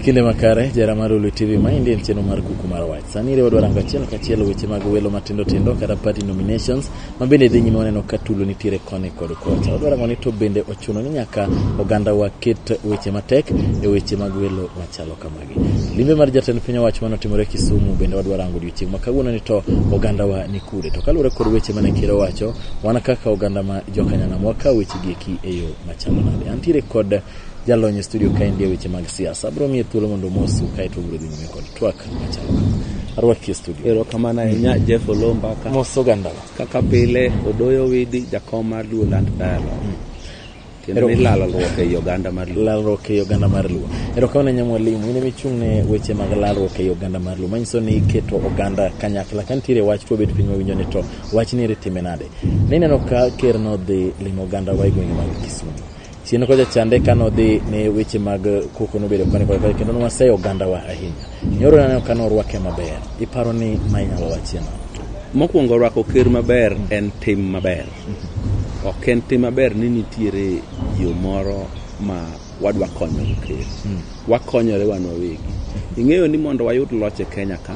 Kinde makare jara mar Ulu TV ma Indian cheno mar kuku mar wach. Sani rewa dwaranga chielo kachielo weche mag welo matindo tindo kada party nominations mabende dhi nyime waneno ka tulo nitiere koni kod kocha. Dwarango ni to bende ochuno ni nyaka oganda waket weche matek e weche mag welo machalo kamagi. Limbe mar jatend piny owacho manotimore Kisumu bende wadwarango odiochieng' ma kawuono ni to oganda wa ni kude. To kaluwore kod weche mane Ker owacho, wana kaka oganda ma Jokanyanam wakawo weche gieki e yo machalo nade. Antiere kod jalonye studio kaindia weche mag siasa. Abro miye thuolo mondo mosu kaeto biro dhi nyime kod twak machalo. Arwaki studio. Ero kamana nya Jeff Olomba ka. Moso ganda. Kaka pile Odoyo Widi jakom mar Luo Land Dialogue. Kendo ni lalruok e oganda mar Luo. Lalruok e oganda mar Luo. Ero kawana nya mwalimu ine michung'ne weche mag lalruok e oganda mar Luo. Manyiso ni keto oganda kanyakla kantiere wach to bet piny mawinjo ni to wach ni ritime nade. Nineno ka Ker no dhi limo oganda wa gwenge mag Kisumu. Chien koja chande kano dhi ne weche mag kuko no bedo koni koni kendo waseyo oganda wa ahinya. Nyoro nane kano rwake maber. Iparo ni mainyalo wachiena. Mokwongo rwako Ker maber en tim maber. Ok en tim maber ni nitiere yo moro ma wadwa konyo Ker. Wakonyore wan wawegi. Ing'eyo ni mondo wayud loch e Kenya ka,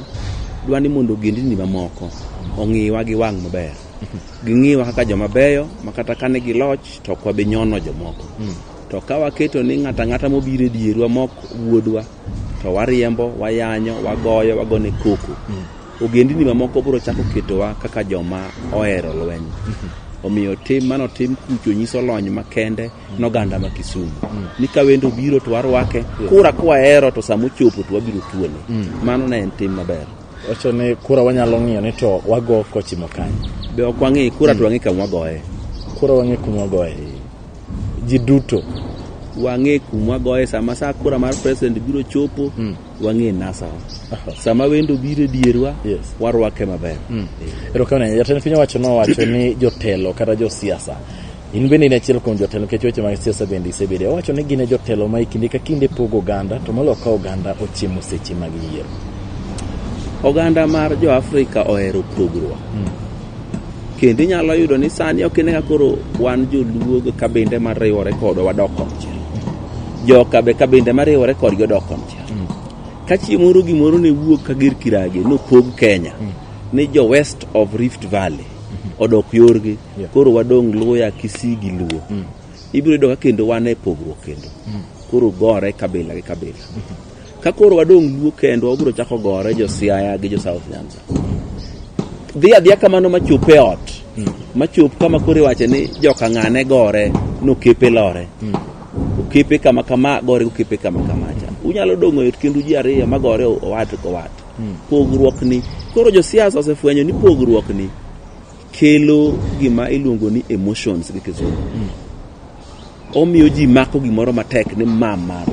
dwani mondo gendini mamoko ong'iwa gi wang' maber. Ging'iwa kaka joma beyo makata kane gi loch to kwa be nyono jomoko. To ka waketo ni ng'ata mobiro e dierwa mok wuodwa to wariembo, wayanyo, wagoyo, wagone koko. Ogendini mamoko biro chako ketowa kaka joma ohero lweny. Omiyo tim mano tim kucho nyiso lony makende noganda ma Kisumu. Ni ka wendo biro to warwake, kura kwa hero to samu chopo to wabiro tuone. Mano ne en tim maber. Ocho ne kura wanyalo ng'iyo ni to wago kochimo kanyo. Be ok wang'i kura to wang'i kama wagoye. Kura wang'i kuma wagoye. Ji duto wang'i kuma wagoye sama sa kura mar president biro chopo wang'i nasa. Sama wendo biro dierwa warwake maber. Ero kana jatend piny owacho no wacho ni jotelo kata jo siasa. In bende ne achiel kuom jotelo kech weche mag siasa bende isebede. Owacho ni gine jotelo ma ikinde ka kinde pogo oganda to molo ka oganda ochiemo seche mag yiero. Oganda mar jo Afrika ohero pogruok. Kendo inyalo yudo ni sani ok ne koro wan joluo kabinde mar riwore kodwa wadok konchiel. Joka be kabinde mar riwore kodgi odok konchiel. Ka chiemoro gimoro ne wuok ka gir kirage no pog Kenya. Ni jo West of Rift Valley odok yorgi koro wadong Luya, Kisii gi Luo. Ibiro yudo ka kendo wan e pogruok kendo. Koro gore kabila gi kabila. Ka koro wadong Luo kendo wabiro chako gore jo Siaya gi jo South Nyanza. Dhia kamano machup e ot. Machup kama kore wache ni joka ng'ane gore no kepe lore. Okepe kama gore okepe kama cha. Unyalo dongo yot kendo ji ariyo magore owat ko wat. Pogruok ni koro jo siasa osefwenyo ni pogruok ni kelo gima iluongo ni emotions gi Kizungu. Omiyo ji mako gimoro matek ni mamar.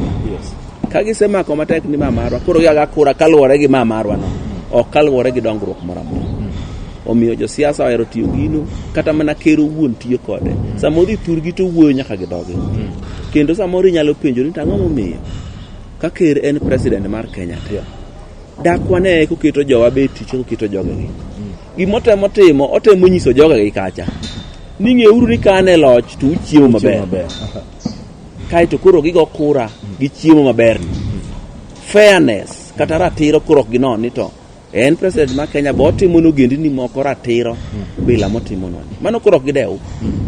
Ka gisemako matek ni mamarwa koro yaga kura kaluwore gi mamarwa no. Ok kaluwore gi dongruok moro amora. Omiyo jo siasa ohero tiyo gino kata mana Ker wuon tiyo kode. Samoro iturgi to wuoyo nyaka gidogi. Kendo samoro inyalo penjo ni tang'o momiyo ka Ker en president mar Kenya dakwane ko keto jowa beti ko keto jogegi. Gimotemo timo otemo nyiso jogegi kacha ni ng'euru ni kane loch to uchiemo maber. Kaito koro gigo kura gi chiemo maber. Fairness kata ratiro kuro gino ni to en president ma Kenya botimo no gendini moko ratiro bila motimo no. Mano kuro gidew.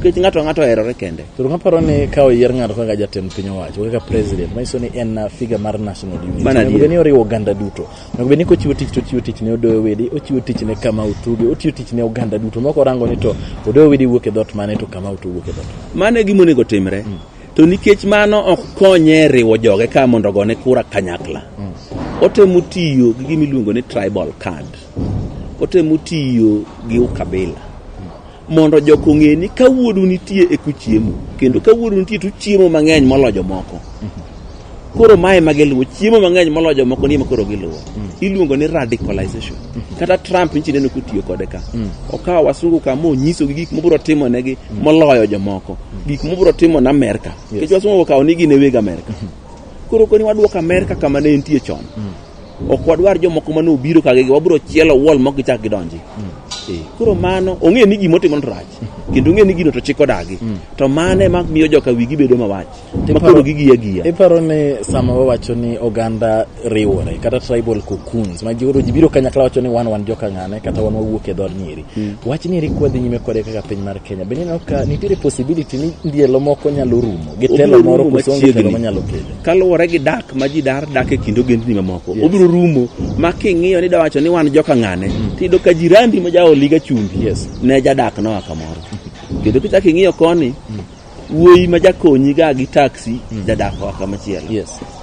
Kech ng'ato herore kende. To ng'aparo ni ka oyier ng'ato kaka jatend piny owacho kaka president maiso ni en figure mar national unity. Bende oriwo oganda duto. Nego bende ko chiwo tich to chiwo tich ne Odoyo Widi, ochiwo tich ne Kamau Tuge, ochiwo tich ne oganda duto. Moko rango ni to Odoyo Widi wuok e dhot mane to Kamau Tuge wuok e dhot. Mane gimo nego timre. To nikech mano ok konye riwo joge ka mondo gone kura kanyakla. Otemo tiyo gi gimiluongo ni tribal card. Otemo tiyo gi ukabila. Mondo joko ng'e ni ka wuodu nitie e kuchiemo kendo ka wuodu nitie to chiemo mang'eny molojo moko. Koro mae mageluwo chiemo mang'eny molojo moko ni makoro giluwo. Iluongo ni radicalization. Kata Trump nchine no kutiyo kode ka. Okawa wasungu ka mo nyiso gik mobiro timo negi moloyo jomoko. Gik mobiro timo na Amerika. Kech wasungu ka onigi ne weg Amerika. Koro koni waduoka Amerika kama ne entie chon. Ok wadwar jomoko mane obiro kagegi wabiro chielo wall mok gichak gidonji. Koro mano ong'e ni gimotimo rach. kendo ng'e ni gino to chik odagi to mane mak miyo joka wigi bedo mawach makoro gigia iparo ni sama wawacho ni oganda riwore kata tribal cocoons ma ji biro kanyakla wacho ni wan joka ng'ane kata wan wawuok e dhod nyiri wach ni ri kwadhi nyime kode kaka piny mar Kenya bende no ka nitiere possibility ni ndielo moko nyalo rumo gi telo moro kusongo telo manyalo kele kaluwore gi dak ma ji dak e kendo gendni mamoko obiro rumo ma king'iyo ni dawacho ni wan joka ng'ane tido ka jirandi ma jao liga chumbi ne jadak no kamoro kendo kichaki ng'iyo koni wuoyi ma jakonyi ga gi taxi jadak kama chielo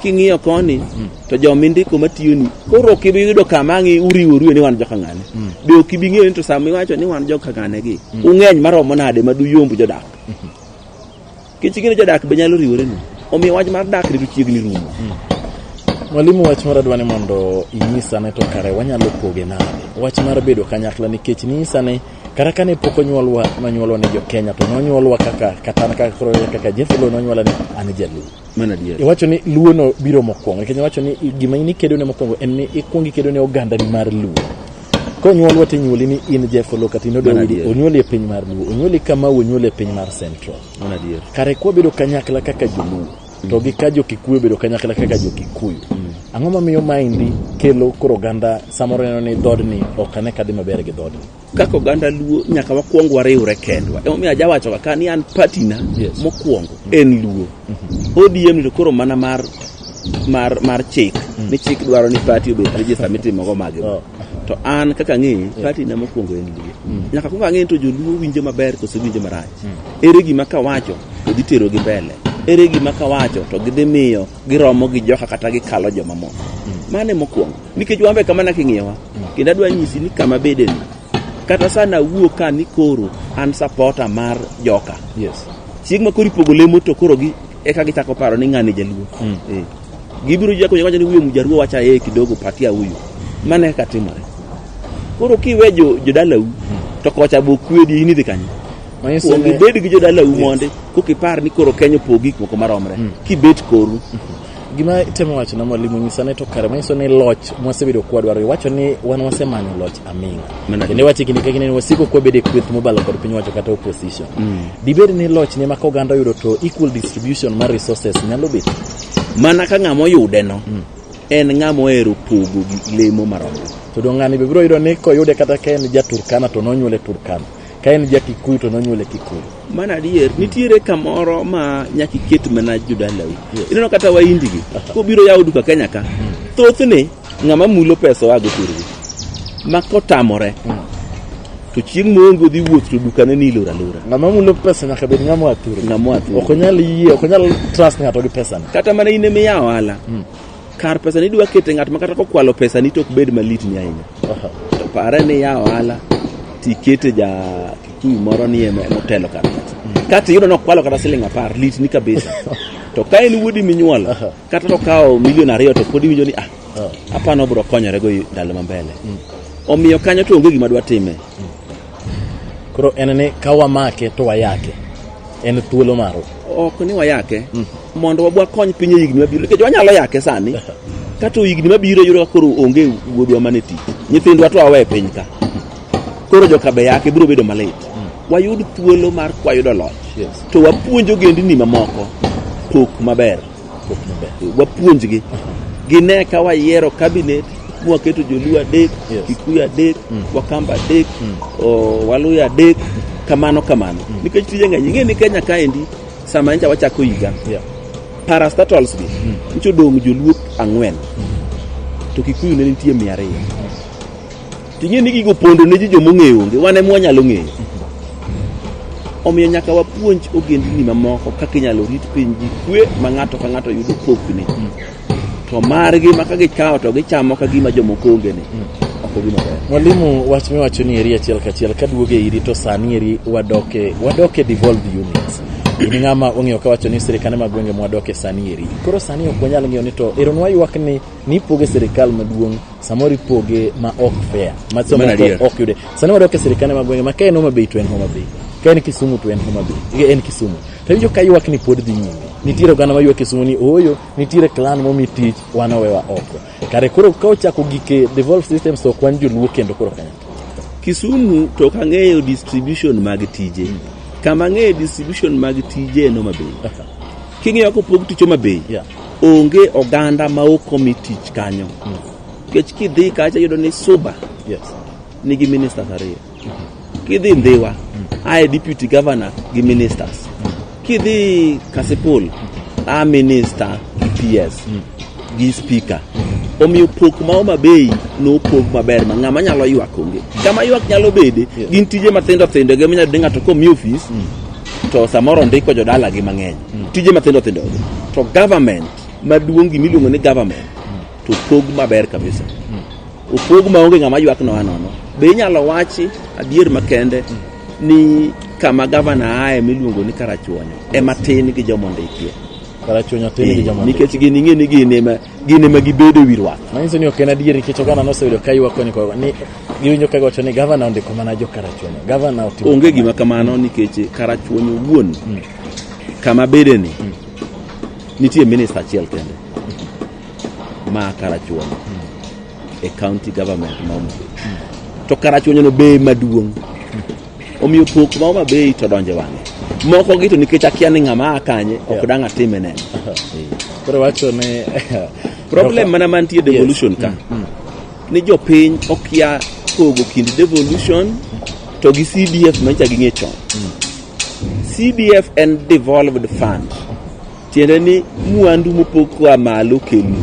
king'iyo koni to jomindiko matiyoni koro kibiyudo kama ng'i uriworu ni wan joka ng'ane be okibing'eyo ni to sama iwacho ni wan joka ng'ane gi ung'eny maromo nade madu yombu jodak kichigini jodak be nyalo riwore no omiyo wach mar dak ritu chiegni rumo Mwalimu wach mara dwani mondo inyisa ne to kare wanyalo poge nade wach mar bedo kanyakla nikech nyisa ne kara kane poko nyuolwa manyuolwa ne jo Kenya to nonyuolwa kaka Jeffelo nonyuola ni an jaluo mana dier iwacho ni luo no biro mokwongo nikech iwacho ni gima ni kedo ne mokwongo en ni ikwongi kedo ne oganda ni mar luo konyuolwa tinyuoli ni in Jeffelo kata ino Daudi onyuoli e piny mar luo onyuoli kama onyuoli e piny mar Central mana dier kare kwa bedo kanyakla kaka joluo to gi ka jo Kikuyu bedo kanyakla kaka jo Kikuyu ang'o mamiyo maindi kelo koro oganda samoro neno ni dhodni ok ane kadhi maber gi dhodni kaka oganda luo nyaka wakwongo wariwre kendwa emomiyo ajawacho ka ni an patina mokwongo en luo ODM to koro mana mar chik ni chik dwaro ni party obed register mitimogo mage to an kaka ng'e patina mokwongo en luo nyaka kwongo ang'e to joluo winjo maber koso winjo marach ere gima kawacho to dhi tero gi mbele ere gima kawacho to gidhi miyo giromo gi joka kata gikalo joma moko mane mokwongo nikech wambe kama naking'iewa kendo adwa nyisi ni kama bede ni kata sana wuok ka ni koro an supporter mar joka chieng' ma koro ipogo lemo to koro gi eka gichako paro ni ng'ani jaluo gibiro jako nyawacho ni wuyo mujaruo wacha kidogo patia huyu mane katimore koro kiwe jodalau to kocha bokwedi ini dhi kanyo onge bed gi jodalau monde kokipar ni koro Kenya pogi gik moko maromre kibet koru gima temo wacho na mwalimu nyisane to kare manyiso ni loch mwasebedo kwadwaro iwacho ni wan wasemanyo loch aming'a kendo wacho kini kagine ni wasiko kwa bede kweth mobalo kod piny wacho kata opposition dibed ni loch ni maka oganda yudo to equal distribution mar resources nyalo bet mana ka ng'amo yude no en ng'amo ero pogo gi lemo maromre to dong'ani be biro yudo ni koyude kata ka en ja-Turkana to nonyuole Turkana ka en ja-Kikuyu to nonyuole Kikuyu mana dier nitiere kamoro ma nyaki ket mana jodalau ineno kata waindi gi kobiro yawo duka Kenya ka thothne ng'ama mulo pesa wago turgi makotamore to chieng' mongo dhi wuoth to dukane ni lora ng'ama mulo pesa nyaka bed ng'ama atur ok onyal yie ok onyal trust ng'ato gi pesa kata mana ine miya ohala kar pesa ni dwa kete ng'at makata kokwalo pesa ni tok bed malit ni ahinya to pare ni ya ohala tikete Kikuyu moro ni motelo kata yudo no kwalo kata siling 10 lit ni kabisa to ka en wuodi minyuola kata to kao milion 2 to podi winjo ni apano bro konyore go ndalo mambele omiyo kanyo to onge gima dwa time koro en ne kawa make to wayake en thuolo maro ok ni wayake mondo wabwa kony piny higni mabiro nikech wanyalo yake sani kata higni mabiro yudo koro onge wuodwa maneti nyithindwa to awe piny ka koro joka be yake biro bedo malit wayud thuolo mar kwayudo loch to wapuonjo gendni mamoko pok maber wapuonjgi gine ka wayiero cabinet mwaketo joluo adek Kikuyu adek Wakamba adek Waluya adek kamano nikech tije ng'eny ing'e ni Kenya kaendi sama nja wachako higa parastatals gi nicho dong joluo 4 to Kikuyu ne nitie 200 ting'e ni gigo pondo ne ji jomong'eyo onge wane mwanyalo ng'eyo omiyo nyaka wapuonj ogendni mamoko kaka inyalo rit piny gi kwe ma ng'ato ka ng'ato yudo pokne to margi maka gikawo to gichamo ka gima jomoko onge ne ok gima ber mwalimu wach miwacho ni eri achiel kachiel kaduoge iri to sani eri wadoke devolved units ini ng'ama ong'eyo ka wacho ni sirikane mag gwenge mwadoke sani eri koro sani ok wanyal ng'eyo ni to eronwa ywak ni poge sirikal maduong' samoro ipoge ma ok fair ma somo ok yude sani wadoke sirikane mag gwenge ma ka en Homa Bay to en Homa Bay ka en Kisumu to en Homa Bay en Kisumu to winjo ka ywak ni pod dhi nyime nitiere oganda ma ywak Kisumu ni oyo nitiere clan momi tich wanowewa oko kare koro ka ochako gike devolved systems to kwan joluo kendo koro Kenya Kisumu to kang'eyo distribution mag tije kama ng'e distribution mag tije no Homabay. King'iyo kopog tich Homabay, Yeah. onge oganda ma ok omi tich kanyo. Nikech kidhi kacha yudo ni Suba Yes. nigi ministers ariyo. Kidhi Ndhiwa, ae deputy governor gi ministers. Kidhi Kasipul, a minister PS gi speaker. Omiyo pok ma Homabay no pok maber ma ng'ama nyalo ywak onge. Kama ywak nyalo bede, gin tije mathindo thindo ge minyalo ng'ato komi office to samoro ndiko jodala gi mang'eny. Tije mathindo thindo. To government maduong' gi miluongo ni government to pog maber kabisa. Opog maonge ng'ama ywak nono. Be inyalo wachi adier makende ni kama governor ae miluongo ni Karachuonyo ema tin gi jomo ndikie. Karachuonyo tin gi jomo. Nikech gin ing'e ni gin ema gibedo wirwath. Manyiso ni ok en adier nikech oganda noseyudo ka ywak koni ko ni giwinjo ka gocho ni governor ondiko mana jo Karachuonyo. Governor otimo. Onge gima kamano nikech Karachuonyo wuon kama bede ni nitie minister achiel kende ma Karachuonyo e county government ma Homabay. To Karachuonyo no be maduong'. Omiyo pok ma Homabay to donje wang'e. Moko gito nikech akia ni ng'ama akanye ok dang' atime neno. Koro wacho ni Problem mana mantie devolution ka. Ni jopiny okia pogo kind devolution to gi CDF mancha gi ng'e chon. CDF en devolved fund. Tiende ni mwandu mopog kwa malo kelu.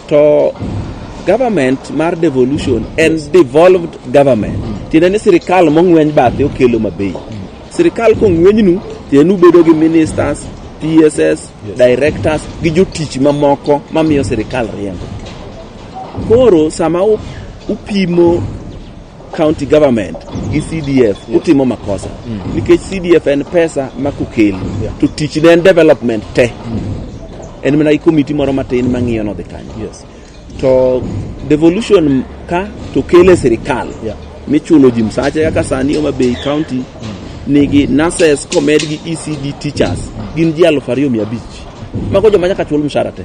To government mar devolution and devolved government. Tiende ni sirikal mong'weny bathe okelo Homabay. Sirikal kong'wenynu tiende bedo gi ministers, PSS, directors gi jotich mamoko mamiyo sirikal riembo. Koro sama upimo county government gi CDF utimo makosa. Nikech CDF en pesa makokelo to tich ne en development te. En mana committee moro matin mang'iyo no dhi kanyo. Yes. To devolution ka to kele sirikal michulo ji msache kaka sani Homabay County nigi nurses komed gi ECD teachers gin ji 2,500 mago joma nyaka chul mshahara te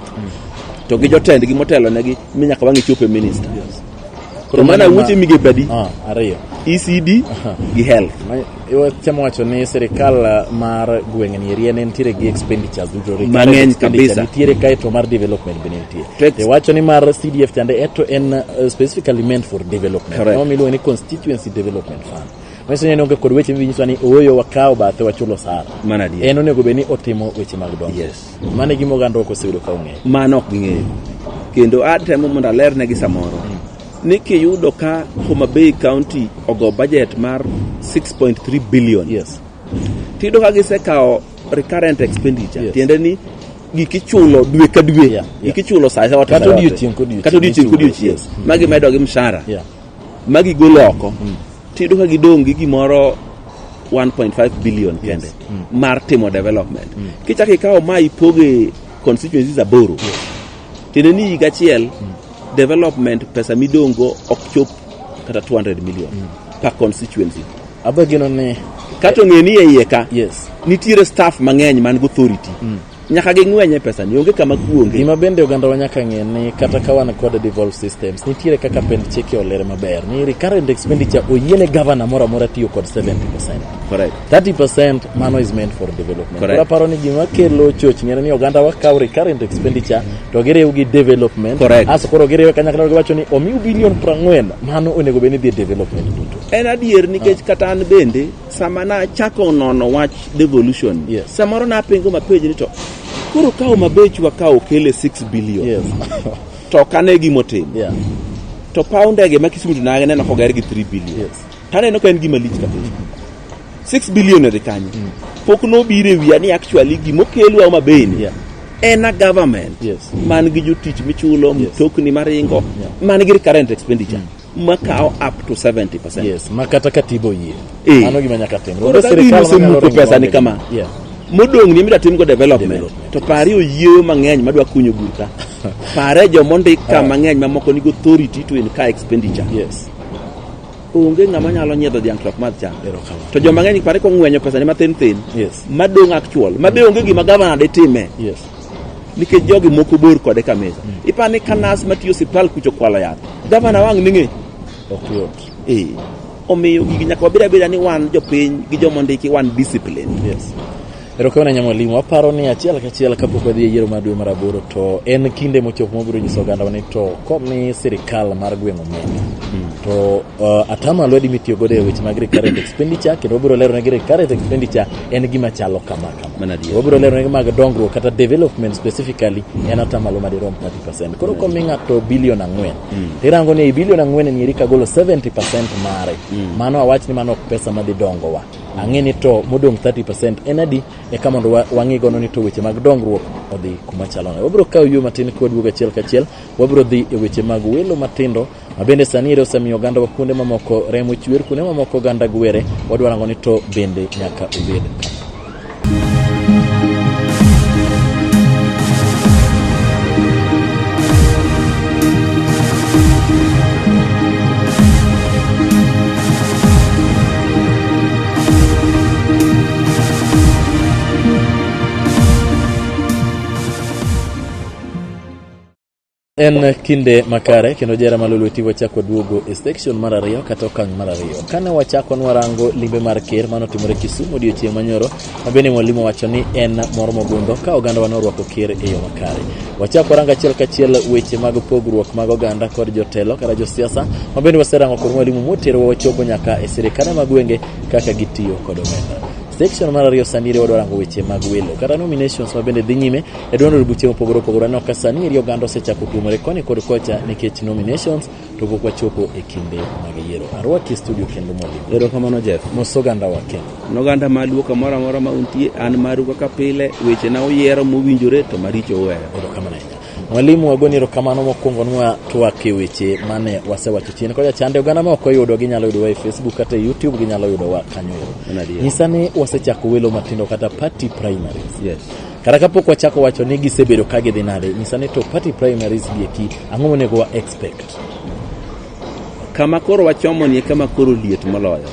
to gi jotend gi motelo negi minyaka wang'i chope minister. Koro mana wuche migepe adi ariyo ECD gi health. Iwa chamo wacho ni sirikal mar gweng' ni rie ne ntiere gi expenditures duto mang'eny kabisa. Nitiere kae to mar development be nitie. E wacho ni mar CDF chande eto en specifically meant for development. No miluongo ni constituency development fund. Manyiso ni onge kod weche minyiso ni oyo wakawo bathe wachulo sara. Mana di. En onego be ni otimo weche mag dongo. Yes. Mane gimo oganda ok oseyudo ka ong'eyo. Mano ok ging'eyo. Kendo atemo mondo alerne gi samoro. Ni kiyudo ka Homabay County ogo budget mar 6.3 billion. Yes. Tido ka gisekawo recurrent expenditure. Tiende ni gikichulo dwe ka dwe. Gikichulo saa sa kata odiochieng' kodiochieng'. Magi medo gi mshahara. Magi golo oko. Tido ka gidong gi gimoro 1.5 billion kende mar timo development. Kichako ikawo ma ipoge constituencies aboro. Tiende ni higa achiel development pesa midongo ok chop kata 200 million per constituency. Abagino ne kato ng'eni e iye ka yes nitiere staff mang'eny man go authority nyaka ging'wenye pesa ni onge kama kuonge. Gima bende oganda wa nyaka ng'e ni kata ka wan kod devolved systems nitiere kaka pend cheke olere maber ni recurrent expenditure oyiene governor mora mora tiyo kod 70%. Correct. 30% mano is meant for development. Kora paro ni gima kelo choch ng'ere ni oganda wa kaw recurrent expenditure to girew gi development. Aso koro girew kanyakla gi wacho ni omiu billion 40 mano onego beni dhi development duto. En adier nikech kata an bende sama na chako nono wach devolution. Samoro na pengo mapeji ni to koro ka Homabay wakawo kele 6 billion. Yes. To kane gimo tim. To poundege makisimu tunage neno koger gi 3 billion. Yes. Taneno ka en gima lich kabisa. 6 billion ere kanyo. Pok no bire wiya ni actually gimo kelo Homabay ni. En a government. Man gi jotich michulo mtokni maringo. Man gi recurrent expenditure. Makao up to 70%. Yes, makata katibo yie. Mano gima nyaka tim. Rodo serikal manyalo pesa ni kama. Modong ni mida tim go development. To pari oyieyo mang'eny madwa kunyo burka. Pare jo mondika mang'eny mamoko ni go authority to incur expenditure. Yes. Onge ng'ama nyalo nyiedho dhiang' tok madh cham. To jo mang'eny pare ko ng'wenyo pesa ni mathin thin. Yes. Madong actual. Mabe onge gima governor de time. Yes. Nikech jogi moko bor kode kameza. Ipani kanas matiyo siptal kucho kwalo yath. Governor wang' ning'e. Ok yot. omiyo gigi nyaka wabed abeda ni wan jopiny gi jomondiki wan discipline. Yes. Erokamano Nyamwalimu, aparo ni achiel kachiel kapok wadhi e yiero mar dwe mar 8 to en kinde mochopo mabiro nyiso oganda ni to komi sirikal mar gweng' omenda to atamalo adi mitiyo godo e weche mag recurrent expenditure kendo wabiro lero negi recurrent expenditure en gima chalo kama. Wabiro lero negi mag dongruok kata development specifically en atamalo madirom 30%. Koro komi ng'ato bilion 4 tirango ni ei bilion 4 ni eri kagolo 70% mare. Mano awach ni mano ok pesa madhi dongowa. Ang'eni to modong 30% en adi eka mondo wang'i gono ni to weche mag dongruok odhi kuma chalo. Wabiro kawo yo matin kodwogo achiel kachiel. Wabiro dhi e weche mag welo matindo mabende sani ere osemiyo oganda wa kuonde mamoko remo chwer, kuonde mamoko oganda gwere. Wadwarango ni to bende nyaka obed en kinde makare kendo jera malulu tiwo chako duogo e section mar 2 kata okang' mar 2. Kane wachako nwarango limbe mar ker mano timore Kisumu odiochieng' manyoro, mabende mwalimu wacho ni en mor mogundho ka oganda wanorwako ker e yo makare. Wachako ranga achiel kachiel weche mag pogruok mag oganda kod jotelo kata josiasa, mabende waserango kod mwalimu motero wachopo nyaka e sirikane mag gwenge kaka gitiyo kod omenda. Section mar 2 sani wadwarango weche mag welo kata nominations mabende dhi nyime e duond buche mopogore opogore. No ka sani eri oganda osechako tuomore koni kod kocha nikech nominations to pok wachopo e kinde mag yiero. Arwaki studio kendo mwalimu. Erokamano Jeff. Mosoganda wake. Noganda maluoka mora mora ma untie an maru kaka pile weche na oyiero mowinjore to maricho wewe. Erokamano. Mwalimu wagoni erokamano mokwongo nwa twak e weche mane wasewacho chien koja chande oganda ma ok oyudo ginyalo yudo e Facebook kata YouTube ginyalo yudo wa kanyo. Nyisani wasechako welo matindo kata party primaries. Yes. Kata kapok wachako wacho ni gisebedo ka gidhi nade, nyisani to party primaries gieki ang'o monego wa expect? Kama koro wachomo ni kama koro liet moloyo.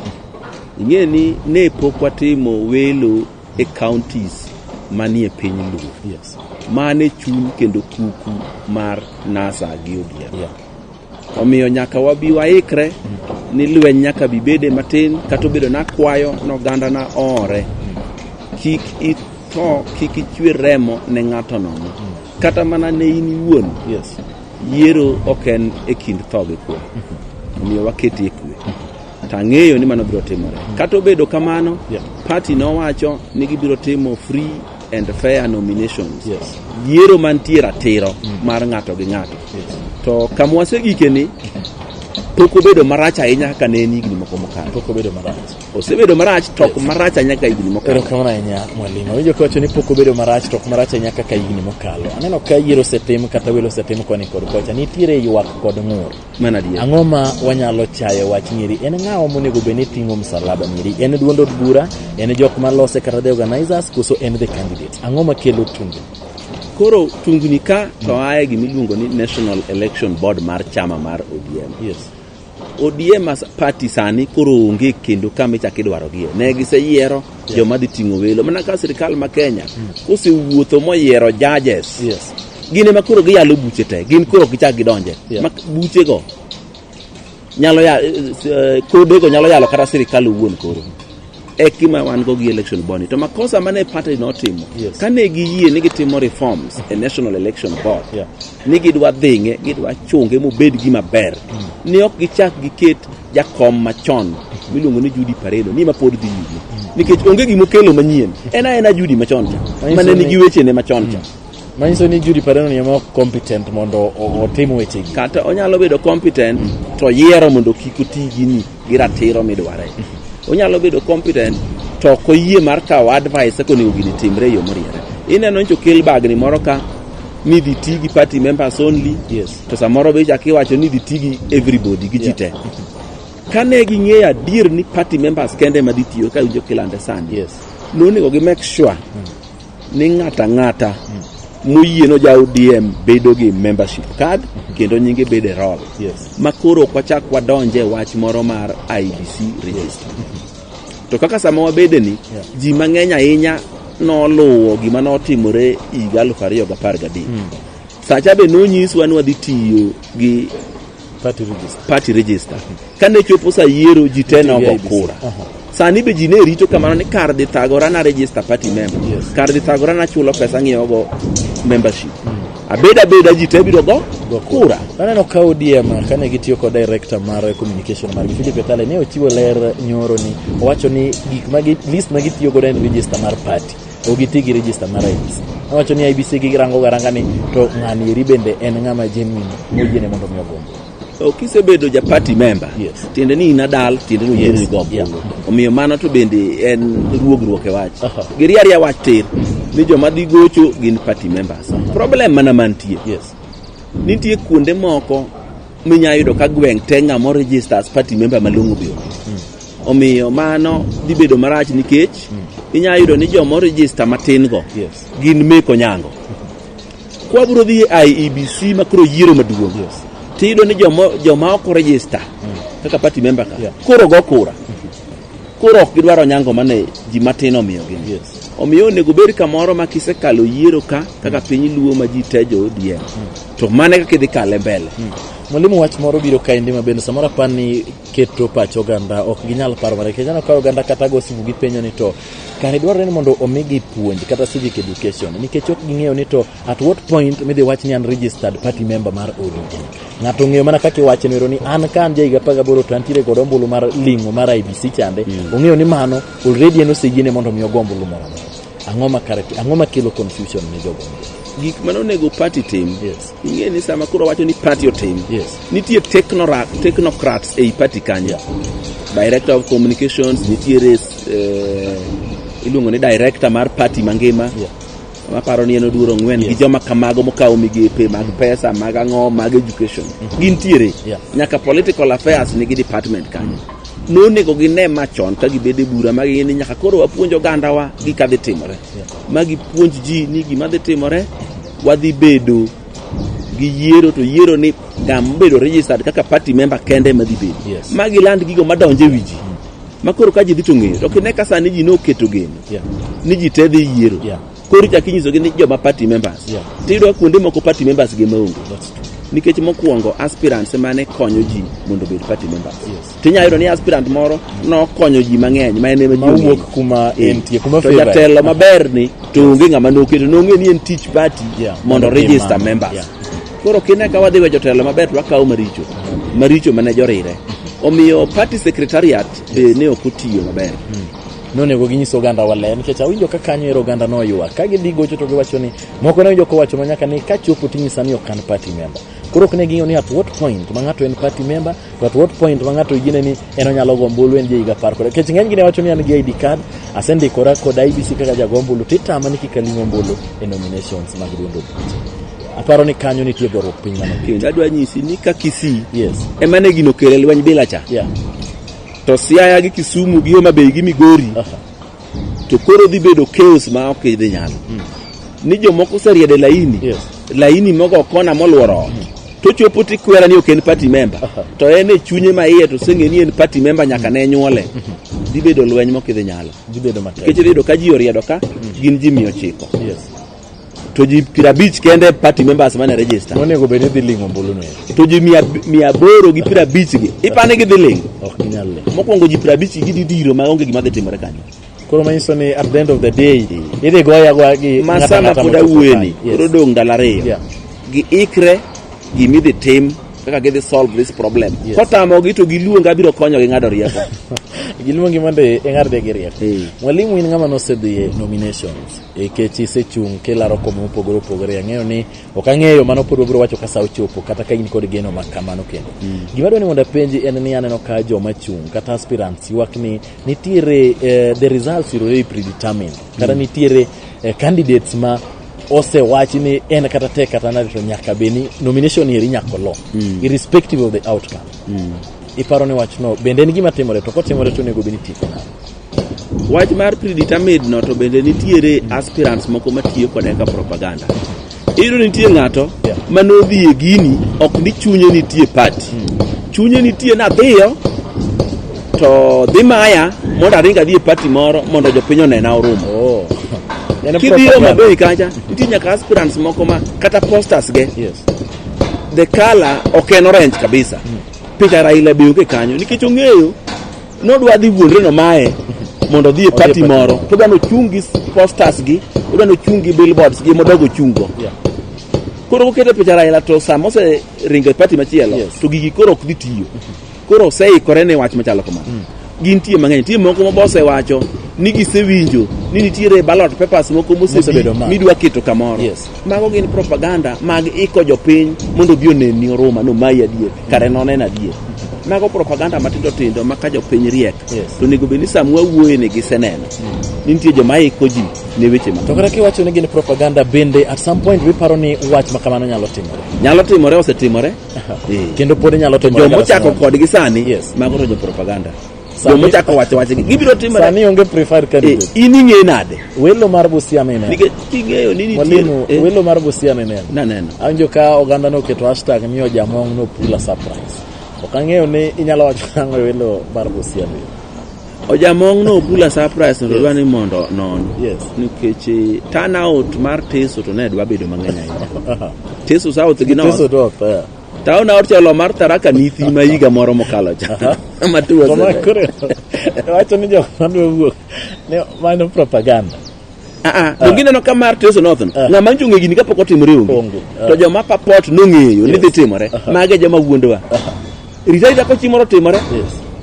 Ing'e ni ne pok watimo welo e counties manie piny Luo. Yes. Mane chuny kendo kuku mar NASA gi ODM. Omiyo nyaka wabi waikre ni lweny nyaka bibede matin kata bedo na kwayo no ganda na ore. Kik ito kik ichwer remo ne ng'ato nono. Kata mana ne in iwuon. Yes. Yiero oken e kind tho gi kwe. Omiyo waketi e kwe. Tang'eyo ni mano biro timore. Kata obedo kamano, party no wacho ni gibiro timo free and fair nominations. Yes. Yiero mantie ratiro mar ng'ato gi ng'ato. Yes. To kamwase gikeni pok obedo marach ahinya kaka ne en higni moko mokalo. Pok obedo marach. Osebedo marach to ok marach ahinya kaka higni mokalo. Erokamano ahinya mwalimu. Winjo kowacho ni pok obedo marach to ok marach ahinya kaka higni mokalo. Aneno ka yiero osetim kata welo osetim koni kod kocha. Nitiere ywak kod ng'ur. Mana adier. Ang'o ma wanyalo chayo wach nyiri? En ng'awa monego bed ni ting'o msalaba nyiri? En duond od bura? En jok malose kata the organizers? Koso en the candidate? Ang'o makelo tungo? Koro tungni ka to ae gimiluongo ni National Election Board mar chama mar ODM. Yes. ODM as party sani koro onge kendo kama ichako idwarogie. Ne giseyiero joma dhi ting'o welo. Mana ka sirikal ma Kenya kosewuotho moyiero judges. Yes. Gine ma koro giyalo buche te. Gin koro gichak gidonje. Yeah. Buche go nyalo ya kode go nyalo yalo kata sirikal owuon koro. Ekima wan go gi election bond. To makosa mane party notimo. Yes. Kane giyie ni gitimo reforms e National Election Board. Yeah. Ni gidwa dhinge, gidwa chunge mobed gima ber. Ni ok gichak giket jakom machon miluongo ni Judy Pareno ni mapod dhi nyime. Nikech onge gimo kelo manyien. Ena Judy machon cha. Mane nigi weche ne machon cha. Manyiso ni Judy Pareno ni mo competent mondo otim weche gi. Kata onyalo bedo competent to yiero mondo kik oti gini gi ratiro midware. Onyalo bedo competent to koyie mar kawo advice ko nego gini timre yo moriere. Ineno ni chokel bagni moro ka ni dhi tigi party members only. Yes. To samoro be chaki wacho ni dhi tigi everybody gi jite. Kane ging'eyo adier ni party members kende ma dhi tiyo ka winjo kilande sani. Yes. Nonego gi make sure ni ng'ata moyie no ja ODM bedo gi membership card kendo nyinge bede roll. Yes. Makoro kwachak wadonje wach moro mar IBC register. To kaka sama wabede ni ji mang'eny ahinya noluwo gima notimore higa 2013. Sacha be nonyiswa ni wadhi tiyo gi party register. Kane chopo sa yiero ji te nogo kura. Sani be ji ne rito kamano ni kar dhi thagora na register party member. Kar dhi thagora na chulo pesa ng'iewogo membership. Abeda ji te biro go kura. Aneno ka ODM kane gitiyo kod director mar communication mar Philip Etale ne ochiwo ler nyoro ni owacho ni gik magi list magi tiyo godo en register mar party. Ogiti gi register mar IBC. Owacho ni IBC gi rango garanga ni to ng'ani eri bende en ng'ama genuine moyiene mondo mi ogombo. Kisebedo ja party member, tiende ni inadal, tiende ni uyieni gombo. Omiyo mano to bende en ruogruok e wach. Giriaria wach tir ni joma dhi gocho gin party members. Problem mana mantie. Nitie kuonde moko minya yudo ka gweng' te ng'amo registers party member malong'o bio. Omiyo mano dhi bedo marach nikech inya yudo ni joma register matin go gin meko nyango. Kwa biro dhi IEBC makro yiero maduong'. Tido ni joma ok register kaka party member ka koro go kura. Koro ok gidwaro nyango mane ji matin omiyo gin. Omiyo nego beri kamoro ma kisekalo yiero ka kaka piny luo ma ji tejo ODM. To mane kaka idhi kale mbele. Mwalimu wach moro biro kaendi mabende samoro apani keto pacho oganda ok ginyal paro mare kejana ka oganda kata go simu gi penyo ni to kare dwarore ni mondo omigi puonj kata civic education nikech ok ging'eyo ni to at what point midhi wach ni an registered party member mar ODM. Ng'ato ng'eyo mana kaka iwacho ni ni an kan jaiga 18 to antiere kod ombulu mar ling'o mar IBC chande ong'eyo ni mano already en oseyiene mondo mi ogombulu moro. Ang'o makelo confusion ne jogo? Gik manonego party team. Ing'e ni sama kuro wacho ni party team. Nitie technocrats ei party kanya. Director of communications, nitiere iluongo ni director mar party mangima. Maparo ni eno duro ng'wen gi joma kamago mokawo migepe mag pesa, mag ang'o, mag education. Gintiere. Nyaka political affairs nigi department kanya. Nonego gine machon ka gibede bura magi ni nyaka koro wapuonjo gandawa gi kadhi timore. Magi puonj ji ni gima dhi timore wadhi bedo gi yiero to yiero ni gam bedo registered kaka party member kende madhi bedo. Magi land gigo madonje wiji. Makoro ka ji dhi to ng'eyo. To kine ka sani ji noketo geno. Ni ji te dhi yiero. Koro chakinyiso gi ni joma party members. Tiyudo kuonde moko party members gi maonge. Nikech mokwongo aspirants mane konyo ji mondo bed party members. Tinya yudo ni aspirant moro no konyo ji mang'eny ma ene mawuok kuma entie kuma favor. Jatelo maber ni to onge ng'ama noketo nong'e ni en teach party mondo register members. Koro kine ka wadhi we jotelo maber to wakawo maricho mane jorire. Omiyo party secretariat ne ok otiyo maber. Nonego ginyiso oganda wale nikech awinjo ka kanyo ero oganda no ywa ka gidhi gocho to giwacho ni moko ne joko wacho nyaka ni ka chopo tinyisa ni ok an party member. Koro ok ne ging'eyo ni at what point ma ng'ato en party member to at what point ma ng'ato yiene ni en onyalo gombulu en jaiga par kod nikech ng'eny gine wacho ni an gi ID card asendikora kod IBC kaka jagombulu titama ni kikalingo mbulu e nominations mag duondo. Aparo ni kanyo nitie goro piny mano. Kendo adwa nyisi ni ka Kisii emane gino kele lweny bila cha. To Siaya gi Kisumu gi Homa Bay gi Migori. To koro dhi bedo chaos ma ok idhi nyalo. Ni jomoko seriede laini mogo kona moluoro. To chopo tikwera ni ok en party member. To en e chunye ma iye to seng'e ni en party member nyaka ne nyuole. Dhi bedo lweny mok idhi nyalo. Dhi bedo matek. Nikech iyudo ka ji oriedo ka gin ji 100. To ji 50 kende party members mane register. Onego bed ni dhi ling'o mbulu no. To ji 800 gi 50 gi. Ipane gi dhi ling'o. Ok nyal ling'o. Mokwongo ji 50 gi didiro ma onge gima dhi timore kanyo. Koro manyiso ni at the end of the day idhi goya gi masana kuda wueni koro dong dala ariyo gi ikre gi midhi tim kaka gidhi solve this problem. Kotamo gi to giluonga biro konyo gi ng'ado rieko. Giluongi mondo ng'arde gi rieko. Mwalimu in ng'ama nosedhi nominations kechi sechung kelaro komo opogore opogore ang'eyo ni ok ang'eyo mano pod biro wacho ka sa ochopo kata ka in kod geno makamano kendo. Gima dwani mondo penji en ni aneno ka joma chung kata aspirants ywak ni nitiere the results already predetermined kata nitiere candidates ma osewachi ni en kata tek kata nari to nyaka beni nomination iri nyaka lo irrespective of the outcome. Iparo ni wach no bende ni gima timore to kotimore to nego beni tipo na wach mar predetermined no to bende nitiere aspirants moko matiyo kod eka propaganda. Iro nitie ng'ato manodhi e gini ok ni chunye nitie party. Chunye nitie na dhiyo to dhi maya mondo aringa dhi e party moro mondo jopiny onena orumo. Kidhiyo maber kacha nitie nyaka aspirants moko ma kata posters ge the color ok en orange kabisa. Picha Raila be oke kanyo nikech ong'eyo nodwa dhi wuondre no mae mondo odhi e party moro to dwa no chungi posters gi, dwa no chungi billboards gi modogo chungo. Koro okete picha Raila to sama ose ringo e party machielo to gigi koro ok dhi tiyo. Koro oseikore ne wach machalo kamano. Gintie mang'eny, tie moko mobose wacho ni gisewinjo ni nitiere ballot papers moko mosebedo midwa keto kamoro. Mago gin propaganda mag iko jopiny mondo bi oneni oruma no mai adier kare nonen adier. Mago propaganda matindo tindo ma ka jopiny riek to nego be ni samwa wuoye ne giseneno ni nitie joma iko ji ne weche ma to kare kiwacho ni gin propaganda bende at some point we paro ni wach makamano nyalo timore osetimore kendo pod nyalo timore jomo chako kodgi sani mago to jo propaganda jomo chako wacho gibiro timore sani onge preferred candidate ining'e nade welo mar Busia ne nikech king'eyo ni nitie welo mar Busia ne naneno anjo ka oganda no keto hashtag ni Ojamong no pula surprise okang'eyo ni inyalo wacho ang'o welo mar Busia ne Ojamong no pula surprise no dwa ni mondo non nikech turnout mar Teso to ne dwa bedo mang'eny ahinya Teso South gi no Teso North Tao na orchelo mar Tharaka Nithi ma higa moro mokalo cha. Matuwa sana. Wacho ni jo mandwe wuok. Ne mano propaganda. Dongine no kamar Teso North. Ng'ama nchunge gini kapok otimore onge. To joma papot nong'eyo ni dhi timore. Mage joma wuondowa. Ritaita ko chimoro timore.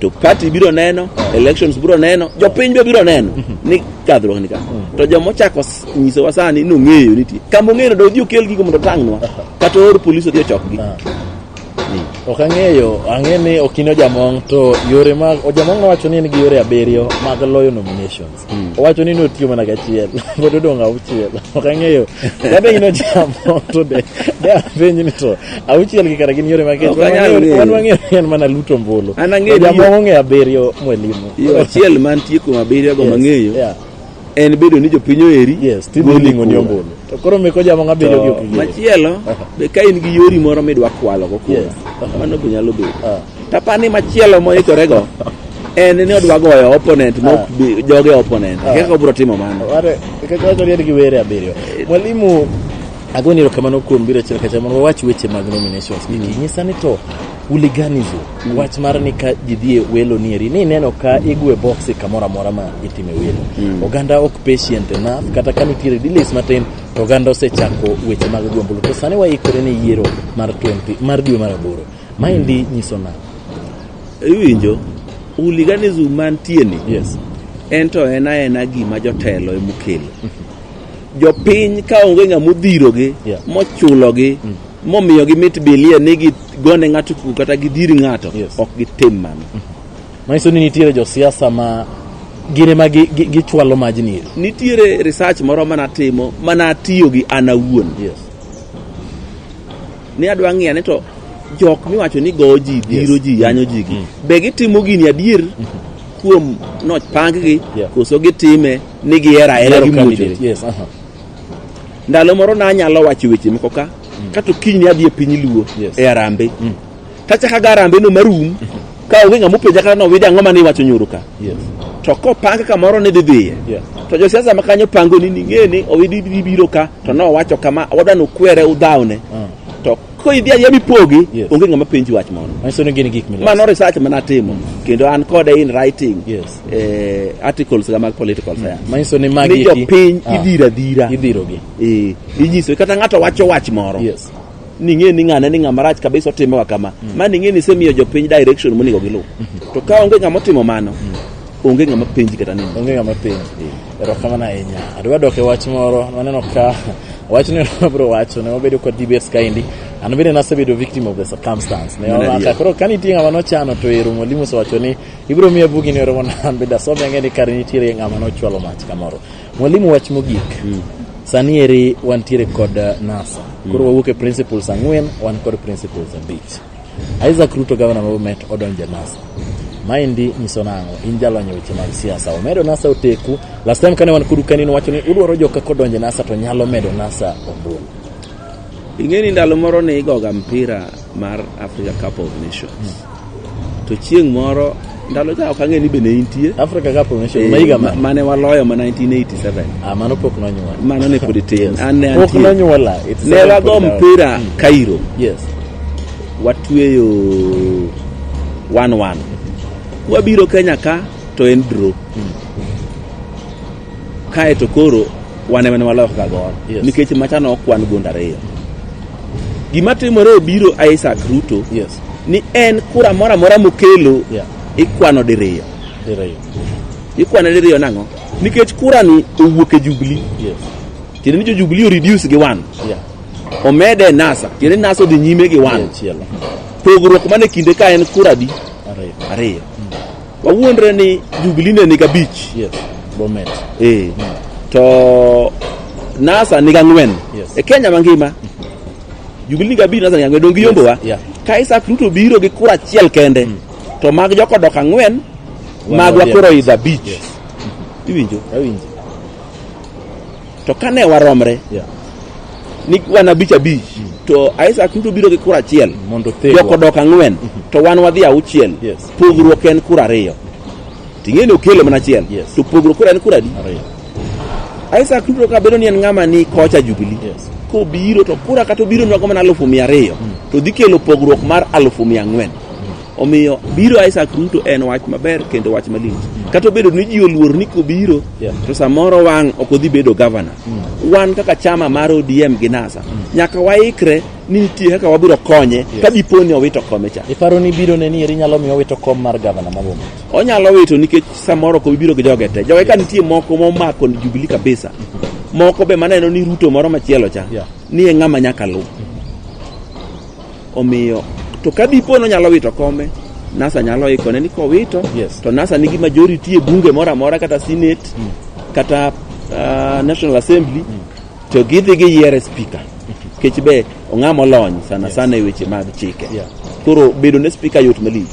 To party biro neno, elections biro neno, jopiny be biro neno ni kadhruok ni ka. To joma chako nyiso wasani nong'eyo nitie. Kama ong'eyo do dhi okel gigo mondo tang'nwa. Kata or police odhi ochokgi. Okang'eyo, ang'eni okino Ojamong to yore mag Ojamong wacho ni en gi yore 7 mag loyo nominations. Owacho ni notiyo mana gachiel, pod odong' auchiel. Okang'eyo. Kata ino Ojamong to de apenj ni to auchiel gi kara gin yore mag keto. Wan wang'eyo en mana luto mbulu. Ojamong ong'e 7 mwelimu. Yo achiel mantie kuom 7 go mang'eyo. En bedo ni jopiny oheri. Tibulingo ni ombulu. To koro meko Ojamong 7 gi ok. Machielo be ka in gi yori moro midwa kwalo go kuom. Mano be nyalo bedo. Tapani machielo moikorego en ni odwa goyo opponent mok joge opponent. Kaka obro timo mano. Are kaka ried gi were 7. Mwalimu agoni rokamano kuom biro chel kacha mondo wach weche mag nominations. Nyisa ni to hooliganism wach mar ni ka jidhie welo nieri ni neno ka igwe box kamoro amora ma itime welo. Oganda ok patient enough kata ka nitiere delays matin to oganda osechako weche mag gwombulu. To sani waikore ni yiero mar 20 mar dwe mar 8. Maendi nyiso na iwinjo hooliganism mantie ni ento ena gima jotelo e mukelo. Jopiny ka onge ng'ama odhirogi mochulogi momiyogi mit bilia ni gigone ng'ato kata gidhiri ng'ato ok gitim mano. Maiso ni nitiere josiasa ma gine ma gichwalo majni. Nitiere research moro manatimo manatiyo gi anawuon. Ni adwa ng'iya ni to jok miwacho ni go ji dhiro ji yanyo ji gi be gitimo gini adier kuom no panggi koso gitime ni giera gi mucho. Ndalo moro na nyalo wacho weche moko ka kato kiny adhi e piny luo e arambe. Tacha ka garambe no marum ka onge ng'ama openja kana no widi ang'o mane iwacho nyoro ka. To ko pang kamoro ni dhi to josiasa makanyo pango ni ng'eni owidi biro ka to no wacho kama wadano kwere udhawne. To ko idhi ya mipogi onge ng'ama penji wach moro. Maiso ni gin gik milos. Mano research manatimo kendo an kode in writing articles ga mag political science. Maiso ni magi iki piny idhira idhirogi. Inyiso kata ng'ato wacho wach moro. Ni ng'eni ng'ane ni ng'ama rach kabisa otimo kama. Mani ng'eni semiyo jopiny direction monego gilu. To ka onge ng'ama otimo mano onge ng'ama penji kata nini. Onge ng'ama penji. Erokamano ahinya. Adwa dok e wach moro maneno ka wach ni bro wacho ne obedo kod debates kaindi an bende nasebedo victim of the circumstance ne omaka koro kanitie ng'ama nochano to ero mwalimu so wacho ni ibro miya bugi ni ero monan benda so ng'e ni kar nitiere ng'ama nochwalo mach kamoro. Mwalimu wach mogik sani eri wantiere kod NASA koro wawuok e principles 4 wan kod principles 5. Isaac Ruto governor ma Bomet odonje NASA. Maendi nyiso nang'o in jalonyo weche mag siasa omedo NASA oteku last time kane wan kudu kanino wacho ni udwaro joka kodonje NASA to nyalo medo NASA ombulu. Ing'eni ndalo moro ne igoga mpira mar Africa Cup of Nations. To chieng' moro ndalo ja ok ang'e ni be ne intie Africa Cup of Nations maiga mane waloyo ma 1987. Mano pok nonyuola. Mano ne pod tin. An ne antie. Pok nonyuola. Ne wago mpira Cairo. Yes. watweyo 1-1. Wabiro Kenya ka to en draw. Kae to koro wane mane waloyo ka gol. Nikech machano okwan gonda ariyo. Gima timore biro Isaac Ruto ni en kura mora mokelo ikwano diriyo. Ikwano diriyo nang'o? Nikech kura ni owuok e Jubilee. Tiende ni jo Jubilee o reduce gi 1. Omede NASA. Tiende ni NASA odhi nyime gi 1. Pogruok mane kinde ka en kura di ariyo. Wawuondre ni Jubilee ne niga bich. Bomet. To NASA niga 4. E Kenya mangima Jubilee niga bich, NASA niga 4. Dongi yombowa. Ka Isaac Ruto biro gi kura achiel kende to mag joko dok 4, magwa koro idha bich. Iwinjo? Awinjo. To kane waromre ni wana abich to Isaac Ruto biro gi kura achiel mondo joko dok 4 to wan wadhi 6. Pogruok en kura ariyo. Ting'eni okelo mana achiel to pogruok kura en kura di ariyo. Isaac Ruto ka bedo ni en ng'ama ni kocha Jubilee. Ko biro to kura kata biro nwago mana 200,000 to dhi kelo pogruok mar 400,000. Omiyo biro Isaac Ruto en wach maber kendo wach malich. Kata bedo ni ji oluor ni ko biro to samoro wang' ok odhi bedo governor. Wan kaka chama mar ODM gi NASA nyaka waikre ni nitie kaka wabiro konye ka diponi owito kome cha. Iparo ni biro ne ni eri nyalo miyo wito kom mar governor ma Bomet? Onyalo wito nikech samoro ko biro gi joge te. Joge ka nitie moko momako ni Jubilee kabisa. Moko be maneno ni Ruto moro machielo cha ni e ng'ama nyaka lu. Omiyo to ka dipo no nyalo wito kome, NASA nyalo ikone ni ko wito to NASA nigi majority e bunge mora mora kata Senate kata National Assembly to gidhi gi yiere speaker. Kech be ong'amo lony sana e weche mag chike. Koro bedo ne speaker yot malich.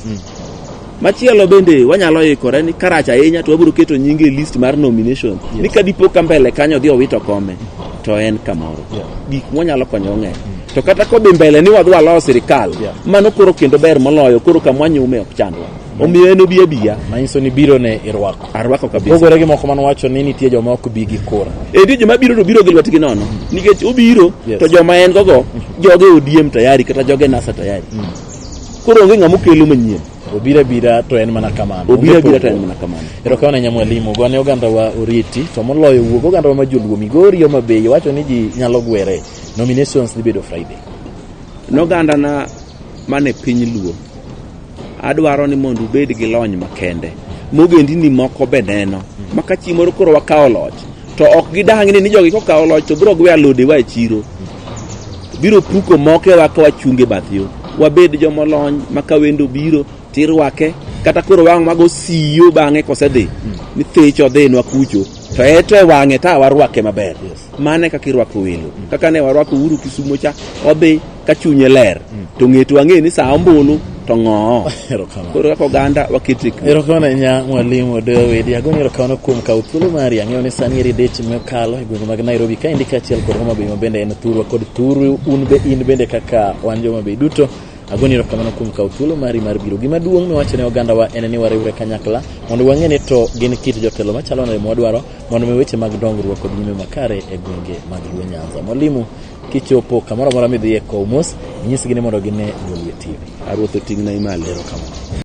Machielo bende wanyalo ikore ni karacha ahinya to wabiro keto nyinge list mar nomination. Ni ka dipo ka mbele kanyo dhi owito kome to en kamoro. Gik mwanyalo konyo ng'e. To kata ko mbele ni wadwa lao sirikal mano koro kendo ber moloyo koro kamwanyume ok chandwa. Omiyo en obi abia manyiso ni biro ne irwako kabisa. Ogore gi moko manwacho ni nitie joma ok bi gi kura. Nitie joma biro to biro gi lwetgi nono. Nikech obiro to joma en gogo joge ODM tayari kata joge NASA tayari. Koro onge ng'amo kelo manyien. Obira to en mana kamano. Obira to en mana kamano. Erokamano Nyamwalimu, gone oganda wa oriti to moloyo wuog oganda wa majoluo Migori Homa Bay wacho ni ji nyalo gwere. Nominations dhi bedo Friday. Noganda na mane piny luo. Adwaro ni mondo ubed gi lony makende. Mogendini moko be neno. Maka chimoro koro wakao loch. To ok gidang' ni jogi kokao loch to biro gwe alode wa e chiro. Biro puko moke waka wachunge bath yo. Wabed jomolony maka wendo biro tirwake kata koro wang' mago siyo bang'e kosedhi. Ni thecho dhinwa kucho. To eto e wang'e ta warwake maber. Mane kaka irwako welo. Kaka ne warwako Uhuru Kisumo cha odhi ka chunye ler. To ng'eto wang'e ni saa ombulu to ng'oo. Koro kaka oganda waketik. Erokamano Nyamwalimu Dawidi. Agoni erokamano kuom kawo thuolo mari. Ang'eyo ni sani eri date mokalo e gwenge mag Nairobi ka indi kaachiel kod Homa Bay mabende en thurwa kod thuru in bende kaka wan Homa Bay duto. Agoni erokamano kuom kawo thuolo mari mar biro. Gima duong' miwacho ne oganda wa en ni wariwre kanyakla mondo wang'e ni to gin kit jotelo machalo nade mwadwaro mondo mi weche mag dongruok kod nyime makare e gwenge mag Luo Nyanza. Mwalimu, kichopo kamoro amora midhiye Komos, nyisgi ni mondo gine Luo TV. Aruotho ting'na imalo. Erokamano.